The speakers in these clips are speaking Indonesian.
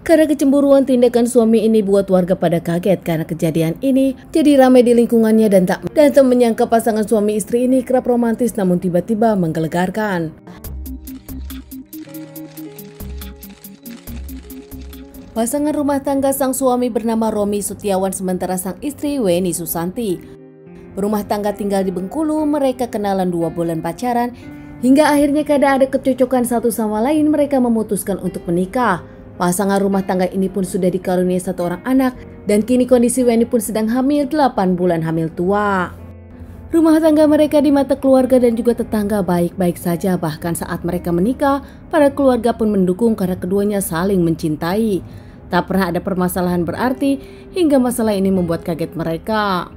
Karena kecemburuan tindakan suami ini buat warga pada kaget karena kejadian ini jadi ramai di lingkungannya dan tak menyangka pasangan suami istri ini kerap romantis namun tiba-tiba menggelegarkan. Pasangan rumah tangga sang suami bernama Romi Setiawan sementara sang istri Weni Susanti. Berumah tangga tinggal di Bengkulu, mereka kenalan 2 bulan pacaran hingga akhirnya karena ada kecocokan satu sama lain mereka memutuskan untuk menikah. Pasangan rumah tangga ini pun sudah dikaruniai 1 orang anak dan kini kondisi Weni pun sedang hamil 8 bulan hamil tua. Rumah tangga mereka di mata keluarga dan juga tetangga baik-baik saja, bahkan saat mereka menikah, para keluarga pun mendukung karena keduanya saling mencintai. Tak pernah ada permasalahan berarti hingga masalah ini membuat kaget mereka.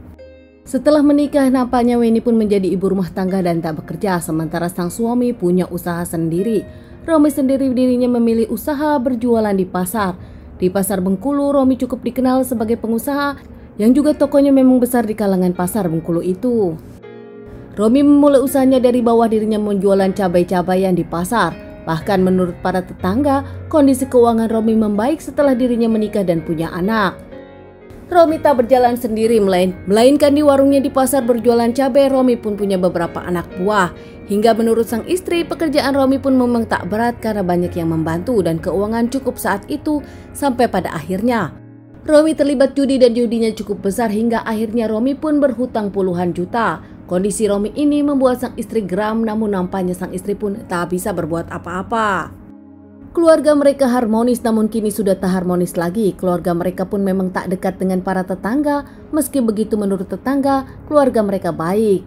Setelah menikah, nampaknya Weni pun menjadi ibu rumah tangga dan tak bekerja, sementara sang suami punya usaha sendiri. Romi sendiri dirinya memilih usaha berjualan di pasar. Di pasar Bengkulu, Romi cukup dikenal sebagai pengusaha yang juga tokonya memang besar di kalangan pasar Bengkulu itu. Romi memulai usahanya dari bawah, dirinya menjualan cabai-cabayan di pasar. Bahkan menurut para tetangga, kondisi keuangan Romi membaik setelah dirinya menikah dan punya anak. Romi tak berjalan sendiri melainkan di warungnya di pasar berjualan cabai, Romi pun punya beberapa anak buah. Hingga menurut sang istri, pekerjaan Romi pun memang tak berat karena banyak yang membantu dan keuangan cukup saat itu sampai pada akhirnya Romi terlibat judi dan judinya cukup besar hingga akhirnya Romi pun berhutang puluhan juta. Kondisi Romi ini membuat sang istri geram, namun nampaknya sang istri pun tak bisa berbuat apa-apa. Keluarga mereka harmonis namun kini sudah tak harmonis lagi. Keluarga mereka pun memang tak dekat dengan para tetangga. Meski begitu menurut tetangga, keluarga mereka baik.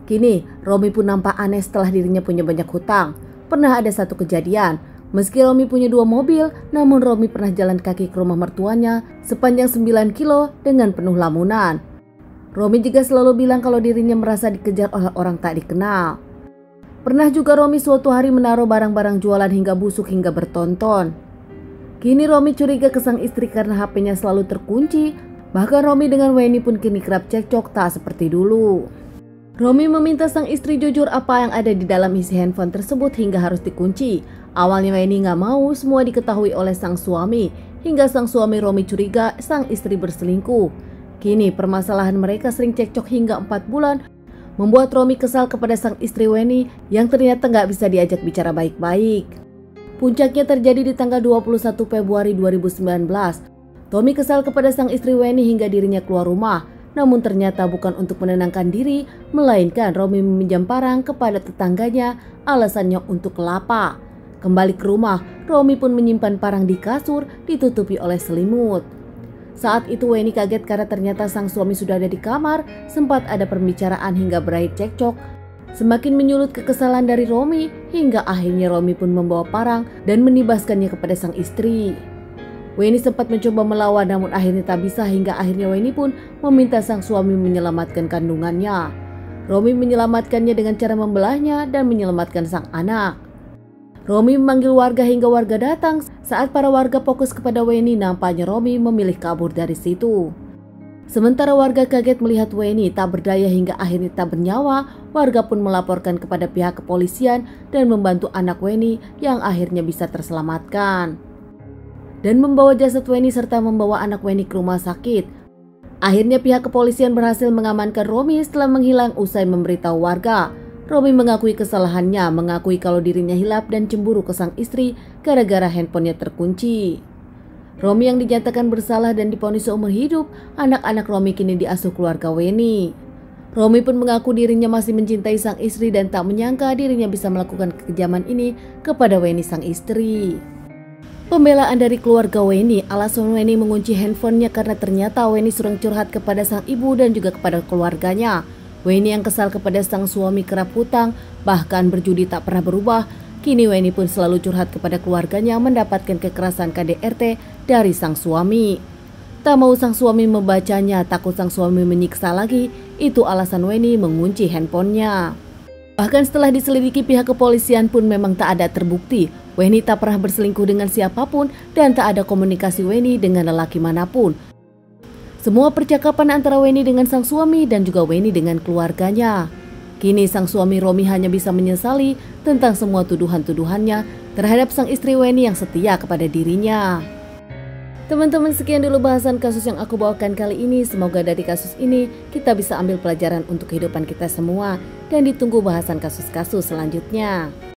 Kini Romi pun nampak aneh setelah dirinya punya banyak hutang. Pernah ada satu kejadian, meski Romi punya 2 mobil, namun Romi pernah jalan kaki ke rumah mertuanya sepanjang 9 kilo dengan penuh lamunan. Romi juga selalu bilang kalau dirinya merasa dikejar oleh orang tak dikenal. Pernah juga Romi suatu hari menaruh barang-barang jualan hingga busuk hingga bertonton. Kini Romi curiga ke sang istri karena HP-nya selalu terkunci. Bahkan Romi dengan Weni pun kini kerap cekcok tak seperti dulu. Romi meminta sang istri jujur apa yang ada di dalam isi handphone tersebut hingga harus dikunci. Awalnya Weni gak mau semua diketahui oleh sang suami, hingga sang suami Romi curiga sang istri berselingkuh. Kini permasalahan mereka sering cekcok hingga 4 bulan, membuat Romi kesal kepada sang istri Weni yang ternyata gak bisa diajak bicara baik-baik. Puncaknya terjadi di tanggal 21 Februari 2019. Romi kesal kepada sang istri Weni hingga dirinya keluar rumah. Namun ternyata bukan untuk menenangkan diri, melainkan Romi meminjam parang kepada tetangganya, alasannya untuk kelapa. Kembali ke rumah, Romi pun menyimpan parang di kasur ditutupi oleh selimut. Saat itu Weni kaget karena ternyata sang suami sudah ada di kamar. Sempat ada pembicaraan hingga berakhir cekcok. Semakin menyulut kekesalan dari Romi hingga akhirnya Romi pun membawa parang dan menibaskannya kepada sang istri. Weni sempat mencoba melawan namun akhirnya tak bisa hingga akhirnya Weni pun meminta sang suami menyelamatkan kandungannya. Romi menyelamatkannya dengan cara membelahnya dan menyelamatkan sang anak. Romi memanggil warga hingga warga datang. Saat para warga fokus kepada Weni, nampaknya Romi memilih kabur dari situ. Sementara warga kaget melihat Weni tak berdaya hingga akhirnya tak bernyawa, warga pun melaporkan kepada pihak kepolisian dan membantu anak Weni yang akhirnya bisa terselamatkan. Dan membawa jasad Weni serta membawa anak Weni ke rumah sakit. Akhirnya pihak kepolisian berhasil mengamankan Romi setelah menghilang usai memberitahu warga. Romi mengakui kesalahannya, mengakui kalau dirinya hilap dan cemburu ke sang istri gara-gara handphonenya terkunci. Romi yang dinyatakan bersalah dan divonis seumur hidup, anak-anak Romi kini diasuh keluarga Weni. Romi pun mengaku dirinya masih mencintai sang istri dan tak menyangka dirinya bisa melakukan kekejaman ini kepada Weni sang istri. Pembelaan dari keluarga Weni, alasan Weni mengunci handphonenya karena ternyata Weni sering curhat kepada sang ibu dan juga kepada keluarganya. Weni yang kesal kepada sang suami kerap hutang, bahkan berjudi tak pernah berubah. Kini Weni pun selalu curhat kepada keluarganya mendapatkan kekerasan KDRT dari sang suami. Tak mau sang suami membacanya, takut sang suami menyiksa lagi, itu alasan Weni mengunci handphonenya. Bahkan setelah diselidiki pihak kepolisian pun memang tak ada terbukti Weni tak pernah berselingkuh dengan siapapun dan tak ada komunikasi Weni dengan lelaki manapun. Semua percakapan antara Weni dengan sang suami dan juga Weni dengan keluarganya. Kini sang suami Romi hanya bisa menyesali tentang semua tuduhan-tuduhannya terhadap sang istri Weni yang setia kepada dirinya. Teman-teman, sekian dulu bahasan kasus yang aku bawakan kali ini. Semoga dari kasus ini kita bisa ambil pelajaran untuk kehidupan kita semua dan ditunggu bahasan kasus-kasus selanjutnya.